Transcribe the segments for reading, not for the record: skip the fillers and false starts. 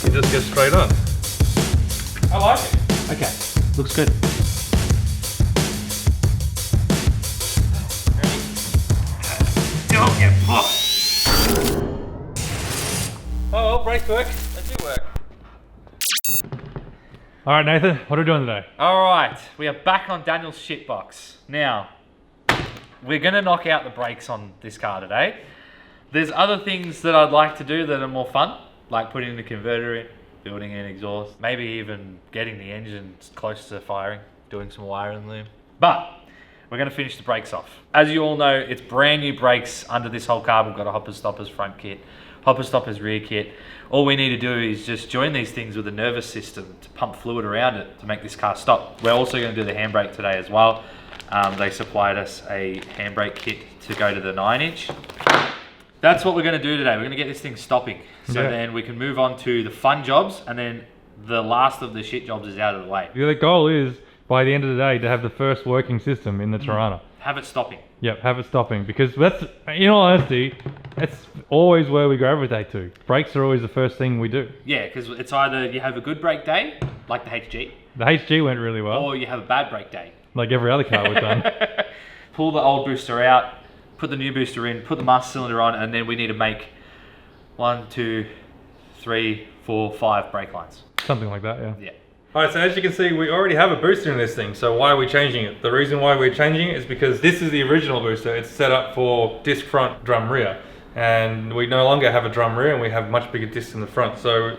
You just get straight on. I like it. Okay, looks good. Don't get popped. Oh, well, brakes work. They do work. All right, Nathan, what are we doing today? All right, we are back on Daniel's shitbox. Now, we're gonna knock out the brakes on this car today. There's other things that I'd like to do that are more fun, like putting the converter in, building an exhaust, maybe even getting the engine close to firing, doing some wiring loom. But we're gonna finish the brakes off. As you all know, it's brand new brakes under this whole car. We've got a hopper stoppers front kit, hopper stoppers rear kit. All we need to do is just join these things with a nervous system to pump fluid around it to make this car stop. We're also gonna do the handbrake today as well. They supplied us a handbrake kit to go to the 9-inch. That's what we're gonna do today. We're gonna get this thing stopping. So then we can move on to the fun jobs, and then the last of the shit jobs is out of the way. The goal is, by the end of the day, to have the first working system in the Torana. Have it stopping. Yep, have it stopping, because that's, in all honesty, that's always where we gravitate to. Brakes are always the first thing we do. Yeah, because it's either you have a good brake day, like the HG, The HG went really well, or you have a bad brake day. like every other car we've done. Pull the old booster out, put the new booster in, put the master cylinder on, and then we need to make 1, 2, 3, 4, 5 brake lines. Something like that, yeah. Yeah. Alright, so as you can see, we already have a booster in this thing, so why are we changing it? The reason why we're changing it is because this is the original booster. It's set up for disc front, drum rear, and we no longer have a drum rear, and we have much bigger discs in the front. So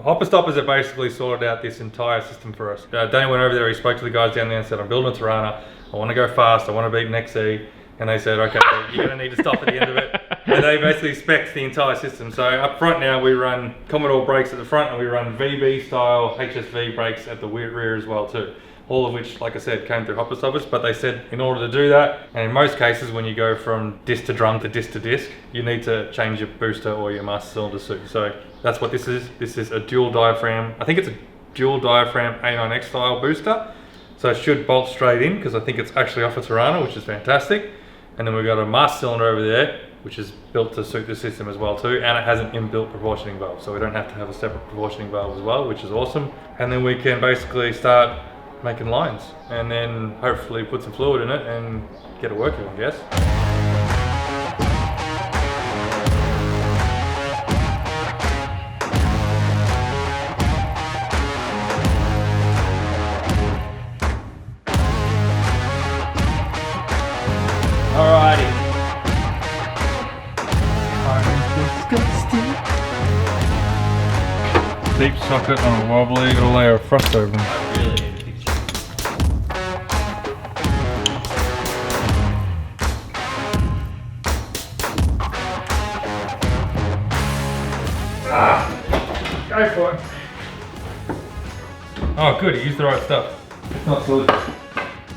hopper stoppers have basically sorted out this entire system for us. Danny went over there, he spoke to the guys down there and said, I'm building a Torana, I want to go fast, I want to beat an XE, and they said, okay, you're going to need to stop at the end of it. And they basically spec'd the entire system. So up front now we run Commodore brakes at the front, and we run VB style HSV brakes at the rear as well too. All of which, like I said, came through hopper stoppers, but they said in order to do that, and in most cases when you go from disc to drum to disc, you need to change your booster or your master cylinder suit. So that's what this is. This is a dual diaphragm. I think it's a dual diaphragm A9X style booster. So it should bolt straight in, because I think it's actually off a Torana, which is fantastic. And then we've got a master cylinder over there, which is built to suit the system as well too, and it has an inbuilt proportioning valve, so we don't have to have a separate proportioning valve as well, which is awesome. And then we can basically start making lines, and then hopefully put some fluid in it and get it working, I guess. Alrighty. Deep socket on a wobbly, got a layer of frost over them. I really need to fix Go for it. Oh good, he used the right stuff. It's not silly.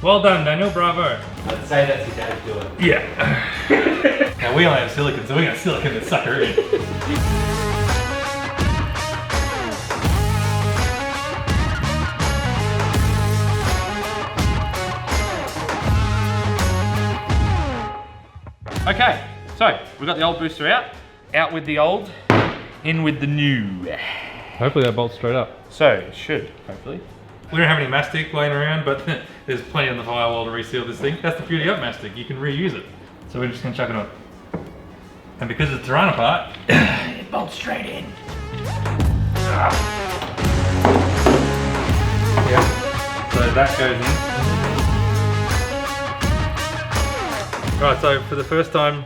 Well done, Daniel, bravo. I'd say that's your dad's doing. Yeah. Now we only have silicon, so we got silicon to sucker in. Okay, so we've got the old booster out with the old, in with the new. Hopefully that bolts straight up. So it should, hopefully. We don't have any mastic laying around, but there's plenty on the firewall to reseal this thing. That's the beauty of mastic, you can reuse it. So we're just gonna chuck it on. And because it's a Torana part, It bolts straight in. yeah. So that goes in. Right, so for the first time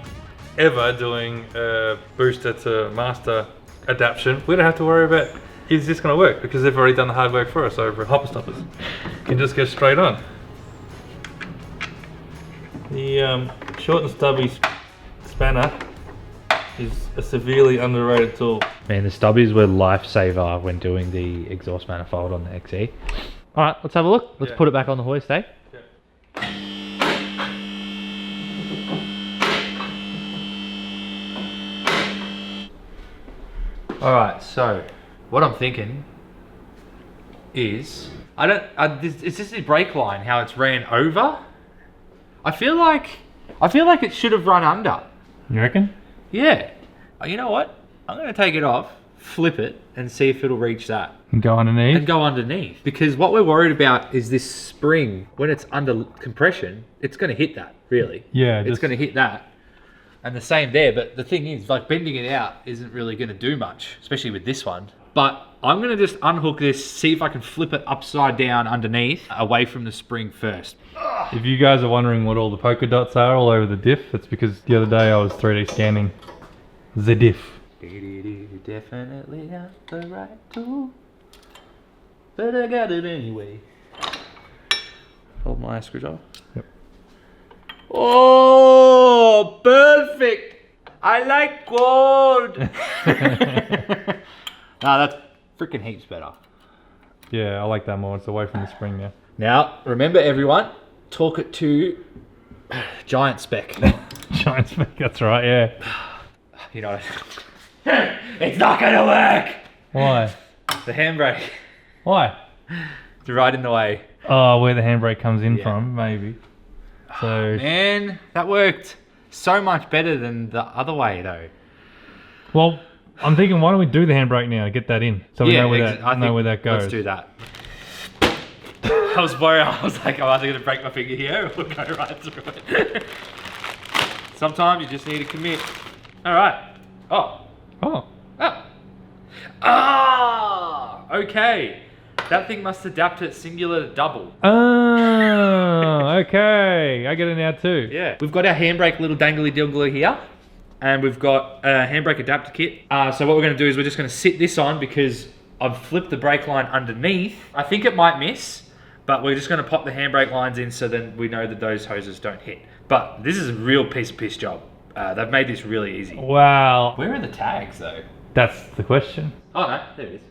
ever doing a booster to master adaptation, we don't have to worry about is this going to work, because they've already done the hard work for us over at hopper stoppers. You can just get straight on. The short and stubby spanner is a severely underrated tool. Man, the stubbies were lifesaver when doing the exhaust manifold on the XE. All right, let's have a look. Let's put it back on the hoist, eh? All right, so what I'm thinking is, is this the brake line, how it's ran over? I feel like it should have run under. You reckon? Yeah. You know what? I'm gonna take it off, flip it and see if it'll reach that. And go underneath. And go underneath. Because what we're worried about is this spring, when it's under compression, it's going to hit that, really. Yeah. It's going to hit that. And the same there, but the thing is, like, bending it out isn't really going to do much, especially with this one. But I'm going to just unhook this, see if I can flip it upside down underneath, away from the spring first. If you guys are wondering what all the polka dots are all over the diff, it's because the other day I was 3D scanning the diff. Definitely not the right tool, but I got it anyway. Hold my screwdriver. Yep. Oh, perfect! I like gold! Nah, that's freaking heaps better. Yeah, I like that more. It's away from the spring now. Now, remember everyone, torque it to giant spec. Giant spec, that's right, yeah. You know, it's not gonna work! Why? The handbrake. Why? It's right in the way. Oh, where the handbrake comes in Yeah. from, maybe. So, Man, that worked so much better than the other way though. well, I'm thinking, why don't we do the handbrake now to get that in, so we know where that goes. Let's do that. I was worried. I was like, I'm either going to break my finger here or go right through it. Sometimes you just need to commit. All right. Oh. Oh. Oh. Ah. Okay. That thing must adapt it singular to double. Oh, okay. I get it now too. Yeah. We've got our handbrake little dangly dingler here. And we've got a handbrake adapter kit. So what we're going to do is we're just going to sit this on because I've flipped the brake line underneath. I think it might miss, but we're just going to pop the handbrake lines in so then we know that those hoses don't hit. But this is a real piece of piss job. They've made this really easy. Wow. Where are the tags though? That's the question. Oh no, there it is.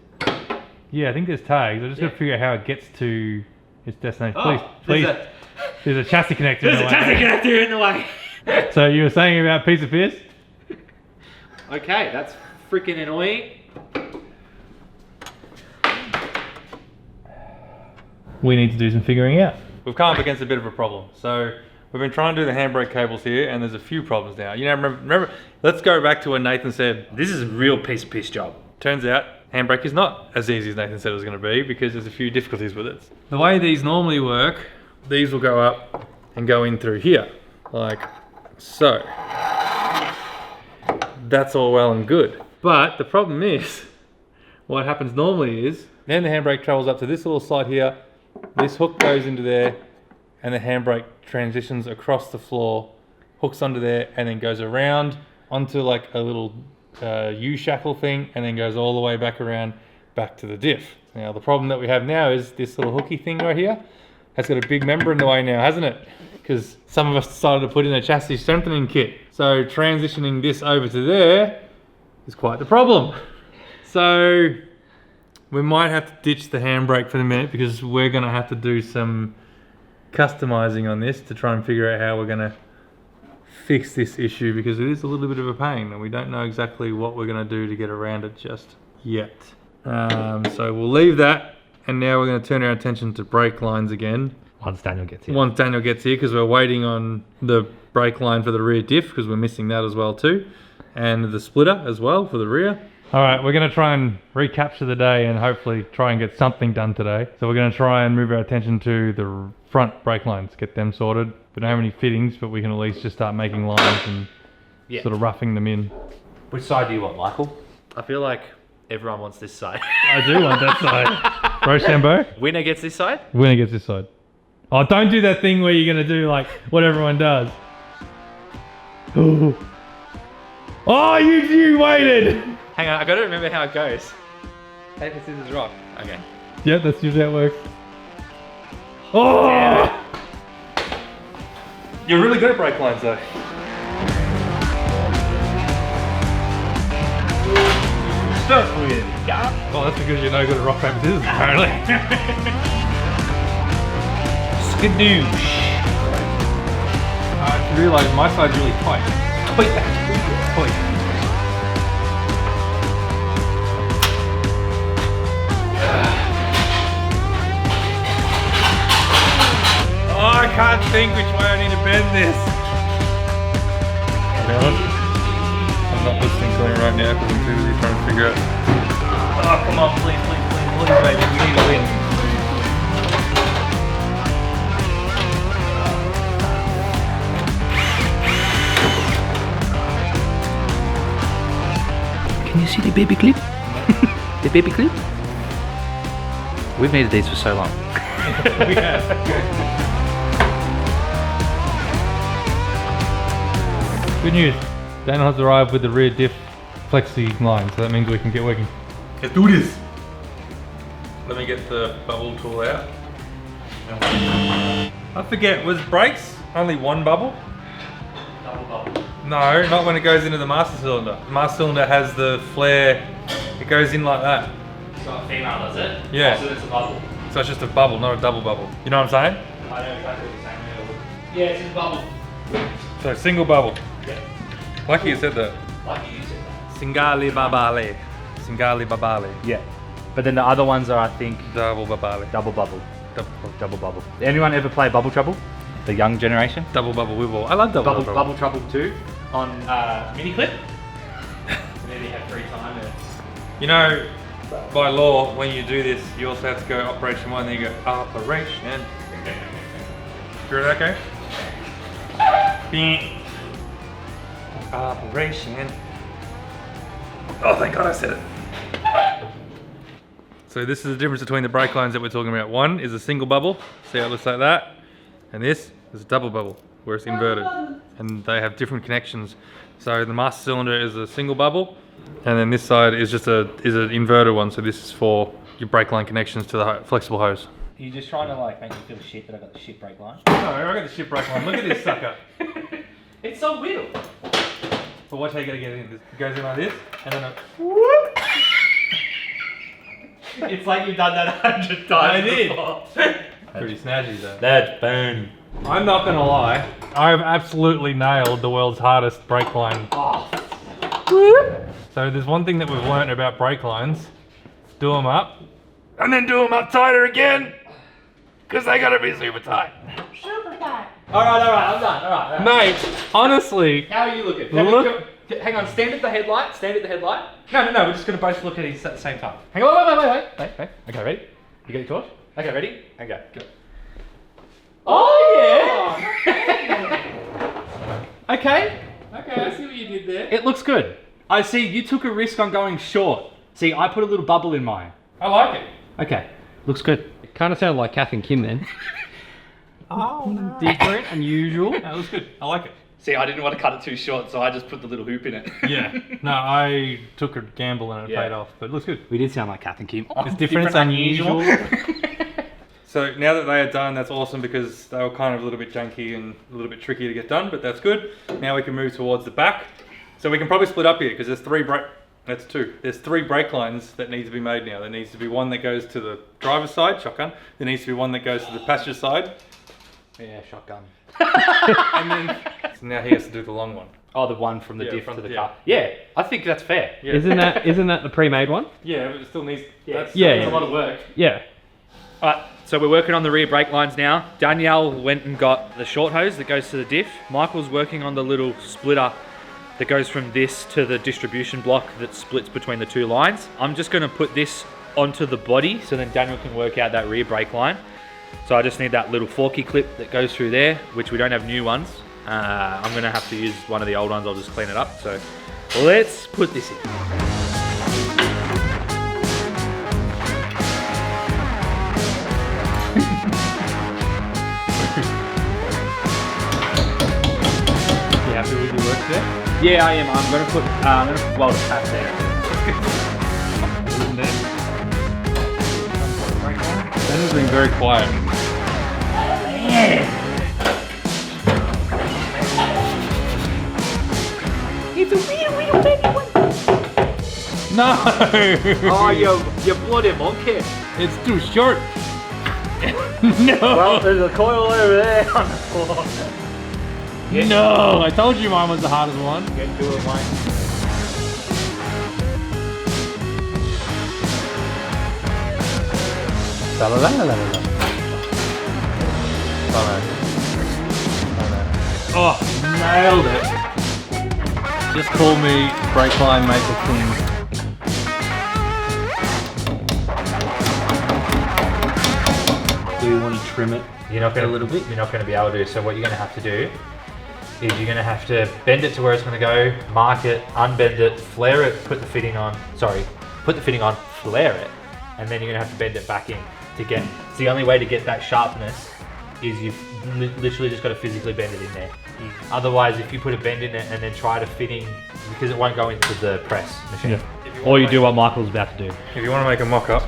Yeah, I think there's tags. I just got to figure out how it gets to its destination. Oh, Please. There's a chassis connector in the way. There's a chassis connector in the way. So you were saying about piece of piss? Okay, that's freaking annoying. We need to do some figuring out. We've come up against a bit of a problem. So we've been trying to do the handbrake cables here, and there's a few problems now. You know, remember, let's go back to when Nathan said, This is a real piece of piss job. turns out handbrake is not as easy as Nathan said it was going to be because there's a few difficulties with it. The way these normally work, these will go up and go in through here, like so. That's all well and good. But the problem is, what happens normally is, then the handbrake travels up to this little slot here, this hook goes into there, and the handbrake transitions across the floor, hooks onto there, and then goes around onto like a little U-shackle thing, and then goes all the way back around, back to the diff. Now the problem that we have now is this little hooky thing right here has got a big member in the way now, hasn't it? Because some of us decided to put in a chassis strengthening kit. So transitioning this over to there is quite the problem. So we might have to ditch the handbrake for the minute because we're gonna have to do some customizing on this to try and figure out how we're gonna fix this issue, because it is a little bit of a pain and we don't know exactly what we're gonna do to get around it just yet. So we'll leave that, and now we're gonna turn our attention to brake lines again. Once Daniel gets here. Once Daniel gets here, because we're waiting on the brake line for the rear diff, because we're missing that as well too, and the splitter as well for the rear. All right, we're going to try and recapture the day and hopefully try and get something done today. So we're going to try and move our attention to the front brake lines, get them sorted. We don't have any fittings, but we can at least just start making lines and sort of roughing them in. Which side do you want, Michael? I feel like everyone wants this side. I do want that side. Rochambeau? Winner gets this side? Winner gets this side. Oh, don't do that thing where you're going to do like what everyone does. Oh, you waited! Hang on, I gotta remember how it goes. Paper, scissors, rock. Okay. Yep, that's usually how it works. Oh! Yeah. You're really good at brake lines though. Stuff with it. Oh, that's because you're no good at rock, paper, scissors apparently. Skadoosh. I realise my side's really tight. Tight. Oh, I can't think which way I need to bend this. To be honest, I'm not listening to him right now because I'm too busy trying to figure out Oh, come on, please, baby. We need to win. Can you see the baby clip? The baby clip? We've needed these for so long. We have. Good news. Daniel has arrived with the rear diff flexi line, so that means we can get working. Let's do this. Let me get the bubble tool out. I forget, was brakes only one bubble? Double bubble. No, not when it goes into the master cylinder. The master cylinder has the flare, it goes in like that. So a female does it? Yeah. Oh, so it's a bubble. So it's just a bubble, not a double bubble. You know what I'm saying? I know exactly what you're saying. Yeah, it's a bubble. So single bubble. Yeah. Lucky you said that. Like you said that. Singali babale. Singali babale. Yeah. But then the other ones are, I think, Double babale. double bubble. Double, Double bubble. Anyone ever play Bubble Trouble? The young generation? double bubble wibble. I love double bubble. Bubble Trouble 2 on mini clip. And then you have free time. You know, by law, when you do this, you also have to go operation 1, then you go operation. You heard that go? Operation. Oh, thank God I said it. So this is the difference between the brake lines that we're talking about. One is a single bubble, see how it looks like that, and this is a double bubble, where it's inverted, and they have different connections. So the master cylinder is a single bubble, and then this side is just an inverted one. So this is for your brake line connections to the flexible hose. Are you just trying to like make me feel shit that I got the shit brake line? No, I got the shit brake line. Look at this sucker. It's so weird. But watch how you gotta get it in. It goes in like this, and then It's like you've done that 100 times. I did. Before. Pretty snazzy though. That's boom. I'm not gonna lie, I've absolutely nailed the world's hardest brake line. Oh. So there's one thing that we've learnt about brake lines: do them up, and then do them up tighter again, because they gotta be super tight. Super tight. Alright, I'm done. Alright. Mate, honestly, How are you looking? Hang on, stand at the headlight. No, we're just going to both look at these at the same time. Hang on, wait. Okay, ready? You got your torch? Okay, ready? Okay, go. Oh, yeah! Okay, I see what you did there. It looks good. I see you took a risk on going short. See, I put a little bubble in mine. I like it. Okay, looks good. It kind of sounded like Kath and Kim then. Oh, no. Different, unusual. That looks good. I like it. See, I didn't want to cut it too short, so I just put the little hoop in it. Yeah. No, I took a gamble and it Yeah. paid off, but it looks good. We did sound like Kath and Kim. It's different, it's unusual. So now that they are done, that's awesome because they were kind of a little bit janky and a little bit tricky to get done, but that's good. Now we can move towards the back. So we can probably split up here because there's There's three brake lines that need to be made now. There needs to be one that goes to the driver's side, shotgun. There needs to be one that goes to the passenger side. Yeah, shotgun. And then so now he has to do the long one. Oh, the one from the diff from- to the yeah. car. Yeah, I think that's fair. Yeah. Isn't that the pre-made one? Yeah, but it still needs. That's Yeah, It's a lot of work. Yeah. Alright, so we're working on the rear brake lines now. Danielle went and got the short hose that goes to the diff. Michael's working on the little splitter that goes from this to the distribution block that splits between the two lines. I'm just going to put this onto the body so then Daniel can work out that rear brake line. So I just need that little forky clip that goes through there, which we don't have new ones. I'm going to have to use one of the old ones. I'll just clean it up. So let's put this in. You happy with your work there? Yeah, I am. I'm going to put weld a tap there. Daniel's been very quiet. It's a wee baby one. No! Oh, you bloody monkey. It's too short. No! Well, there's a coil over there on the floor. No! I told you mine was the hardest one. Get to it, mate. Oh, nailed it. Just call me brake line maker king. trim it. You're not going A little bit. You're not going to be able to. So what you're going to have to do is you're going to have to bend it to where it's going to go, mark it, unbend it, flare it, put the fitting on. Sorry, put the fitting on, flare it, and then you're going to have to bend it back in to get. It's the only way to get that sharpness is you've literally just got to physically bend it in there. Otherwise, if you put a bend in it and then try to fitting, because it won't go into the press machine. Yeah. Or you do what Michael's about to do. If you want to make a mock-up,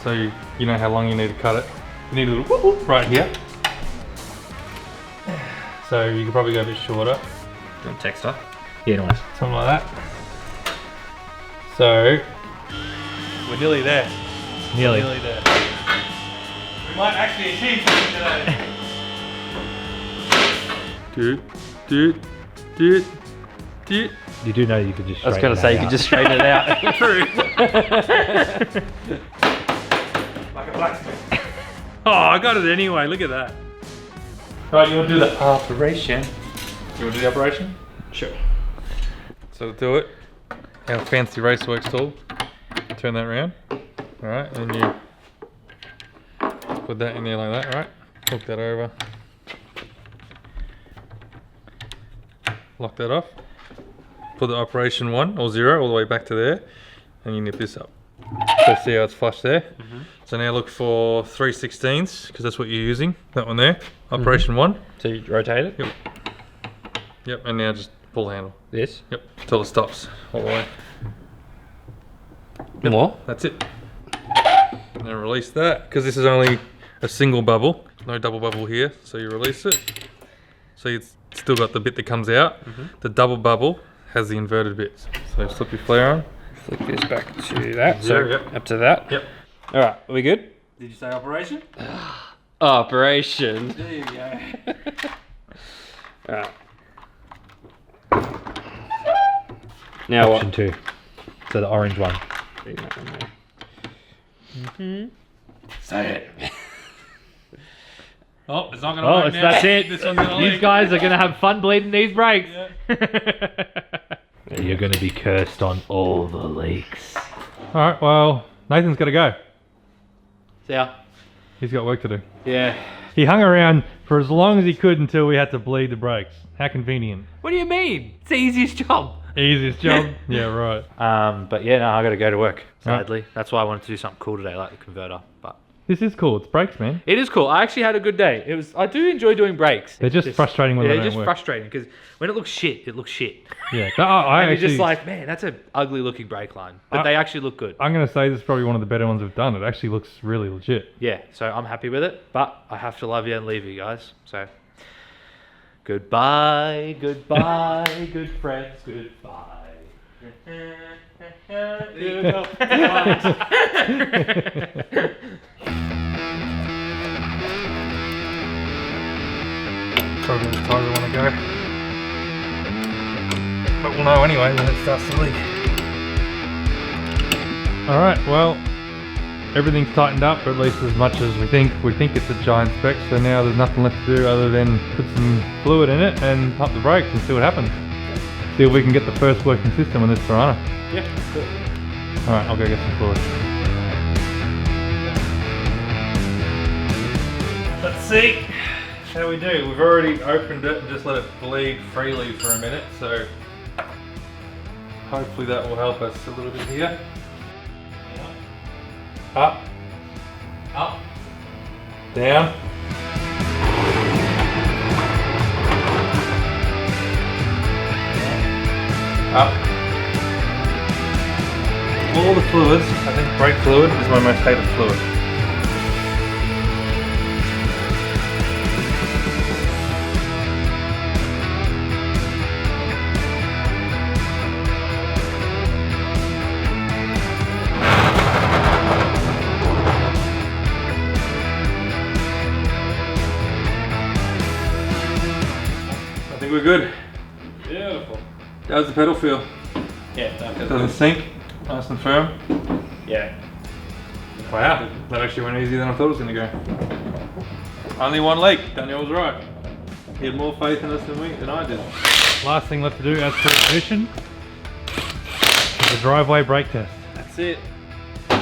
so you know how long you need to cut it, you need a little whoop whoop right here. So you could probably go a bit shorter. Doing texture. Yeah, nice. Something like that. So we're nearly there. Nearly. Nearly there. We might actually achieve something today. Dude. You do know you could just. I was going to say you could just straighten it out. True. Like a blacksmith. Oh, I got it anyway. Look at that. Right, you want to do the operation? You want to do the operation? Sure. So to do it, our fancy Raceworks tool. Turn that around. All right, and you put that in there like that. All right. Hook that over. Lock that off. Put the operation 1 or 0 all the way back to there, and you nip this up. So see how it's flush there. So now look for 3/16, because that's what you're using. That one there. Operation 1. So you rotate it? Yep. Yep. And now just pull the handle. This? Yep. Till it stops all the way. More? That's it. Now release that, because this is only a single bubble, no double bubble here. So you release it. So it's still got the bit that comes out. The double bubble has the inverted bits. So slip your flare on. Flick this back to that. So up to that. Yep. All right, are we good? Did you say operation? Operation. There you go. All right. Now Option 2. So the orange one. Say it. Oh, it's not gonna Oh, work it's, now. that's it. This one's gonna These leak. guys are gonna have fun bleeding these brakes. Yeah. You're gonna be cursed on all the leaks. All right. Well, Nathan's got to go. See ya. He's got work to do. Yeah. He hung around for as long as he could until we had to bleed the brakes. How convenient. What do you mean? It's the easiest job. Easiest job. Yeah, right. But yeah, no, I got to go to work. Right. Sadly, that's why I wanted to do something cool today, like the converter. But This is cool. It's brakes, man. it is cool. I actually had a good day. It was. I do enjoy doing brakes. They're just frustrating when yeah, they they're don't just work. frustrating because when it looks shit, it looks shit. Yeah. I And actually, you're just like, man, that's an ugly looking brake line, but they actually look good. I'm gonna say this is probably one of the better ones we've done. It actually looks really legit. Yeah, so I'm happy with it, but I have to love you and leave you guys. So goodbye, goodbye, good friends, goodbye. Probably as far as I want to go. But we'll know anyway when it starts to leak. Alright, well, everything's tightened up, or at least as much as we think. We think it's a giant spec, so now there's nothing left to do other than put some fluid in it and pump the brakes and see what happens. See if we can get the first working system on this Torana. Yeah, cool. Alright, I'll go get some fluid. Let's see how we do. We've already opened it and just let it bleed freely for a minute, so hopefully that will help us a little bit here. Up, up, down. Up. All the fluids, I think brake fluid is my most hated fluid. I think we're good. Beautiful. How's the pedal feel? Yeah, that feels Doesn't good. sink, nice and firm. Yeah. Wow, that actually went easier than I thought it was going to go. Only one leak, Daniel was right. He had more faith in us than I did. Last thing left to do as per tradition, is the driveway brake test. That's it.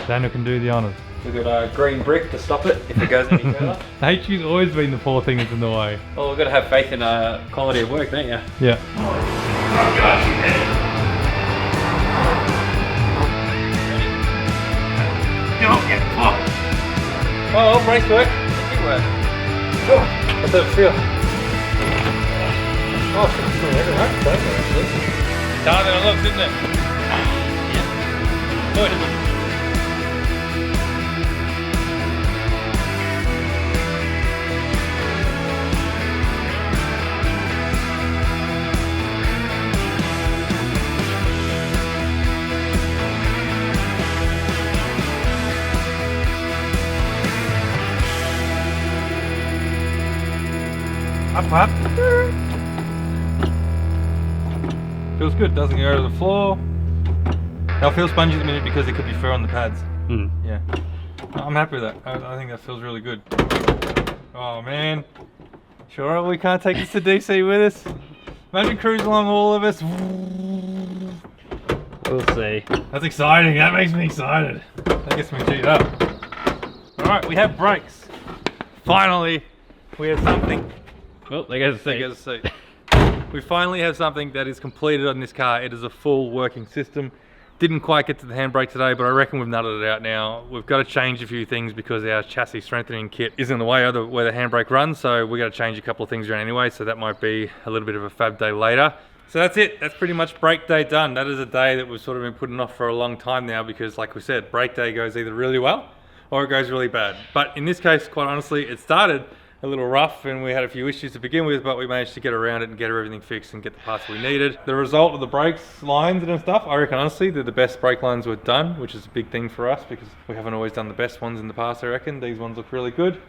Daniel can do the honours. We've got a green brick to stop it if it goes any further. HU's always been the poor thing that's in the way. Well, we've got to have faith in quality of work, don't you? Yeah. Oh, brakes work. It work. How's that feel? Oh, it's still everything. Actually. It's harder than it looks, isn't it? Yeah. Good. Up. Feels good, doesn't go to the floor. They'll feel spongy at the minute because there could be fur on the pads. Yeah. I'm happy with that. I think that feels really good. Oh man. Sure we can't take this to DC with us? Imagine cruising along all of us. We'll see. That's exciting, that makes me excited. That gets me cheated up. Alright, we have brakes. Finally, we have something. Well, there goes the There seat. goes the seat. We finally have something that is completed on this car. It is a full working system. Didn't quite get to the handbrake today, but I reckon we've nutted it out now. We've got to change a few things because our chassis strengthening kit is in the way of where the handbrake runs, so we got to change a couple of things around anyway, so that might be a little bit of a fab day later. So that's it. That's pretty much brake day done. That is a day that we've sort of been putting off for a long time now because, like we said, brake day goes either really well or it goes really bad. But in this case, quite honestly, it started a little rough and we had a few issues to begin with, but we managed to get around it and get everything fixed and get the parts we needed. The result of the brakes lines and stuff, I reckon honestly they're the best brake lines we've done, which is a big thing for us because we haven't always done the best ones in the past. I reckon these ones look really good.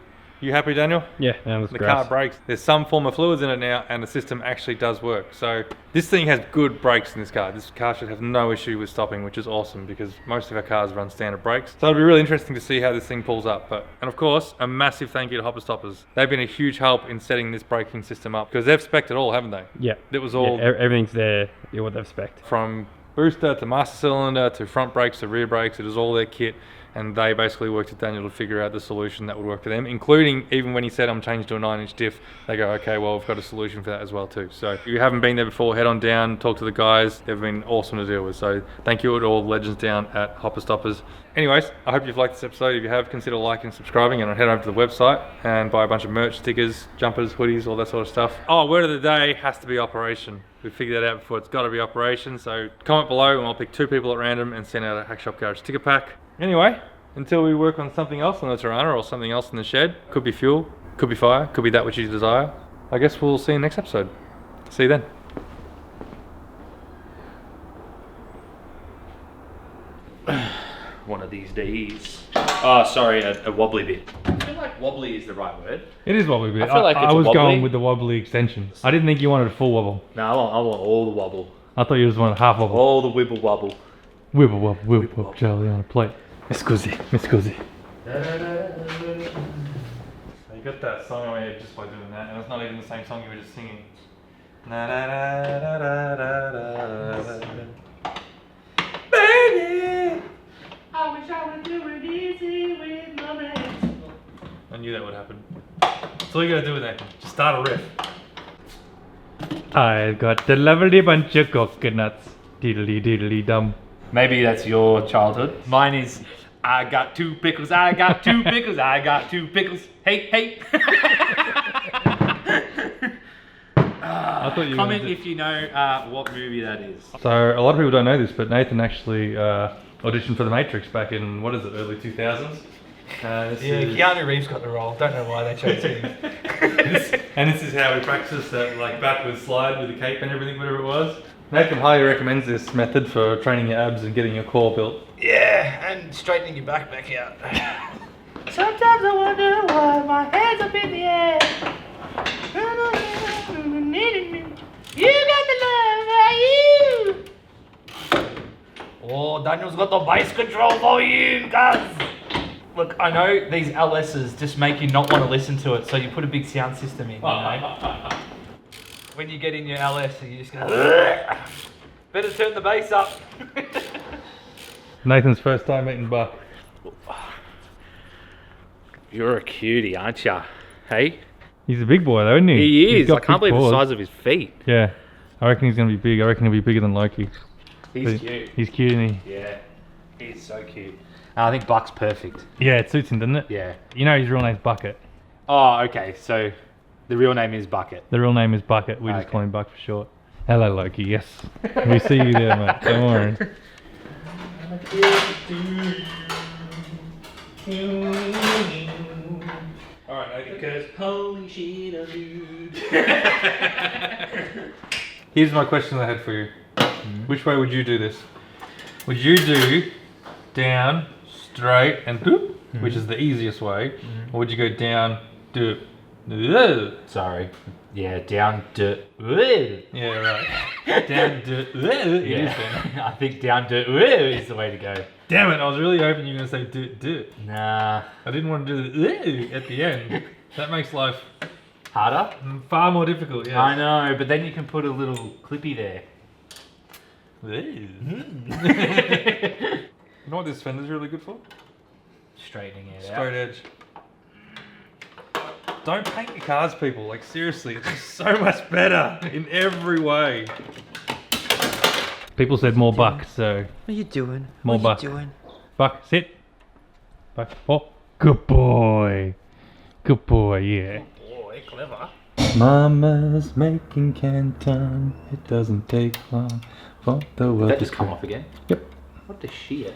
You happy, Daniel? Yeah, that was The great. car brakes, there's some form of fluids in it now and the system actually does work. So this thing has good brakes in this car. This car should have no issue with stopping, which is awesome because most of our cars run standard brakes. So it'll be really interesting to see how this thing pulls up. And of course, a massive thank you to Hopper Stoppers. They've been a huge help in setting this braking system up because they've spec'd it all, haven't they? Yeah. It was all Everything's there. Yeah, what they've spec'd. from booster to master cylinder to front brakes to rear brakes. It is all their kit. And they basically worked with Daniel to figure out the solution that would work for them, including even when he said I'm changing to a 9-inch diff, they go, okay, well, we've got a solution for that as well too. So if you haven't been there before, head on down, talk to the guys. They've been awesome to deal with. So thank you to all the legends down at Hopper Stoppers. Anyways, I hope you've liked this episode. If you have, consider liking and subscribing, and head over to the website and buy a bunch of merch, stickers, jumpers, hoodies, all that sort of stuff. Oh, word of the day has to be Operation. We figured that out before. It's got to be Operation. So comment below and I'll pick 2 people at random and send out a Hackshop Garage sticker pack. Anyway, until we work on something else on the Torana or something else in the shed, could be fuel, could be fire, could be that which you desire. I guess we'll see you next episode. See you then. One of these days. Oh, sorry, a wobbly bit. I feel like wobbly is the right word. It is wobbly bit. I feel like I it's was wobbly. going with the wobbly extension. I didn't think you wanted a full wobble. No, I want all the wobble. I thought you just wanted half wobble. All the wibble wobble. Wibble wobble, wibble wobble, Charlie on a plate. Miss Guzzi, Miss Guzzi. You got that song on my head just by doing that, and it's not even the same song you were just singing. Baby! I wish I would do it easy with my legs. I knew that would happen. That's all you gotta do with that. Just start a riff. I got a lovely bunch of coconuts. Diddly diddly dum. Maybe that's your childhood. Mine is, I got 2 pickles, I got 2 pickles, I got 2 pickles. Hey, hey. I thought you were Comment gonna do- if you know what movie that is. So a lot of people don't know this, but Nathan actually auditioned for The Matrix back in, what is it, early 2000s? This Yeah, is- Keanu Reeves got the role. Don't know why they chose him. And this is how we practice that like backwards slide with the cape and everything, whatever it was. Nathan highly recommends this method for training your abs and getting your core built. Yeah, and straightening your back out. Sometimes I wonder why my head's up in the air. You got the love, are you? Oh, Daniel's got the bass control volume, guys. Look, I know these LSs just make you not want to listen to it, so you put a big sound system in, you know? When you get in your LS, you just go, better turn the bass up. Nathan's first time eating buck. You're a cutie, aren't ya? Hey? He's a big boy though, isn't he? He He's is. got I can't big believe the paws. size of his feet. Yeah. I reckon he's gonna be big. I reckon he'll be bigger than Loki. He's But cute. He's cute, isn't he? Yeah. He's so cute. And I think Buck's perfect. Yeah, it suits him, doesn't it? Yeah. You know his real name's Bucket. Oh, okay. So the real name is Bucket. The real name is Bucket. We just Okay. call him Buck for short. Hello, Loki. Yes. We see you there, mate. Don't worry. Alright, Because holy shit, a dude. here's my question I had for you. Which way would you do this? Would you do down, straight, and boop, which is the easiest way, or would you go down, do Sorry. Yeah, down to. Yeah, right. Down, do it is then. I think down to is the way to go. Damn it! I was really hoping you were gonna say do. Nah. I didn't want to do the at the end. That makes life Harder? far more difficult. Yeah. I know, but then you can put a little clippy there. You know what this fender's really good for? Straightening it out. Straight edge. Don't paint your cars, people. Like, seriously, it's just so much better in every way. People said more Buck, so What are you doing? More what are Buck. you doing? Buck, sit. Buck, oh, good boy. Good boy, yeah. Boy, clever. Mama's making Canton. It doesn't take long for the world Did that just come off again? Yep. What the shit?